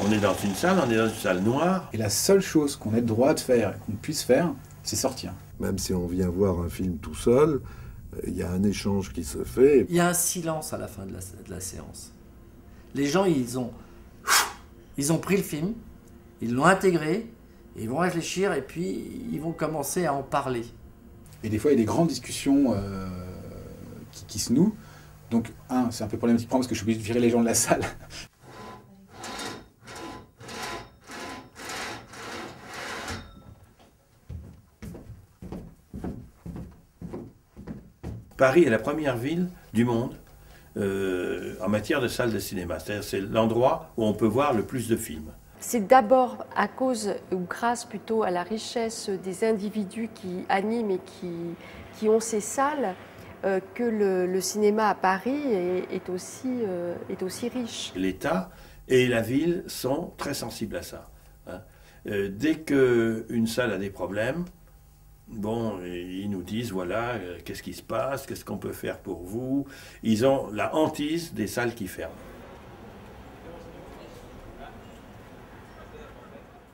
On est dans une salle noire. Et la seule chose qu'on ait le droit de faire, qu'on puisse faire, c'est sortir. Même si on vient voir un film tout seul, il y a un échange qui se fait. Il y a un silence à la fin de la séance. Les gens, ils ont pris le film, ils l'ont intégré, ils vont réfléchir et puis ils vont commencer à en parler. Et des fois, il y a des grandes discussions qui se nouent. Donc, c'est un peu problématique parce que je suis obligé de virer les gens de la salle. Paris est la première ville du monde en matière de salles de cinéma. C'est-à-dire c'est l'endroit où on peut voir le plus de films. C'est d'abord à cause, ou grâce plutôt à la richesse des individus qui animent et qui ont ces salles, que le cinéma à Paris est aussi riche. L'État et la ville sont très sensibles à ça. Hein. Dès qu'une salle a des problèmes, bon, ils nous disent, voilà, qu'est-ce qui se passe, qu'est-ce qu'on peut faire pour vous. Ils ont la hantise des salles qui ferment.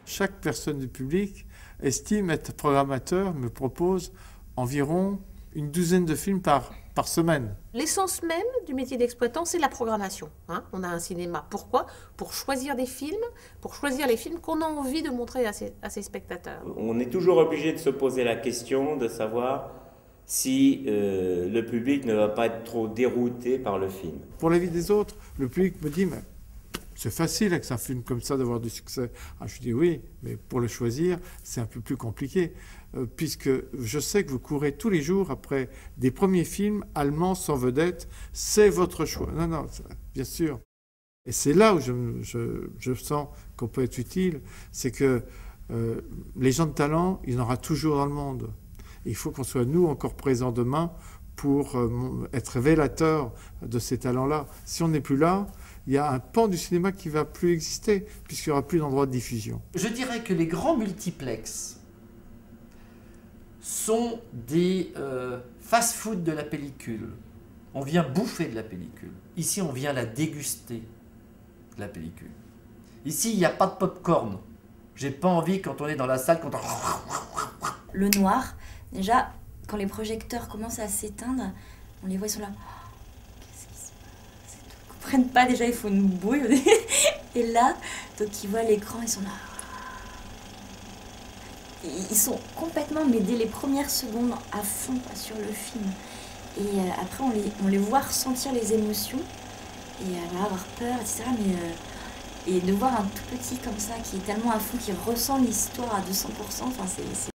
Chaque personne du public estime être programmateur, me propose environ une douzaine de films par semaine. L'essence même du métier d'exploitant, c'est la programmation. Hein, on a un cinéma. Pourquoi? Pour choisir des films, pour choisir les films qu'on a envie de montrer à ses spectateurs. On est toujours obligé de se poser la question de savoir si le public ne va pas être trop dérouté par le film. Pour l'avis des autres, le public me dit, mais c'est facile avec un film comme ça d'avoir du succès. Ah, je dis oui, mais pour le choisir, c'est un peu plus compliqué. Puisque je sais que vous courez tous les jours après des premiers films allemands sans vedette, c'est votre choix. Non, bien sûr. Et c'est là où je sens qu'on peut être utile, c'est que les gens de talent, il y en aura toujours dans le monde. Et il faut qu'on soit, nous, encore présents demain pour être révélateurs de ces talents-là. Si on n'est plus là, il y a un pan du cinéma qui ne va plus exister, puisqu'il n'y aura plus d'endroit de diffusion. Je dirais que les grands multiplex sont des fast-food de la pellicule. On vient bouffer de la pellicule. Ici, on vient la déguster, de la pellicule. Ici, il n'y a pas de pop-corn. J'ai pas envie, quand on est dans la salle, quand on... Le noir, déjà, quand les projecteurs commencent à s'éteindre, on les voit, ils sont là. Qu'est-ce qui se passe? Ils ne comprennent pas, déjà, il faut une bouille. Et là, donc ils voient l'écran, ils sont là. Ils sont complètement, mais dès les premières secondes, à fond sur le film. Et après, on les voit ressentir les émotions et avoir peur, etc. Et de voir un tout petit comme ça qui est tellement à fond, qui ressent l'histoire à 200%, enfin, c'est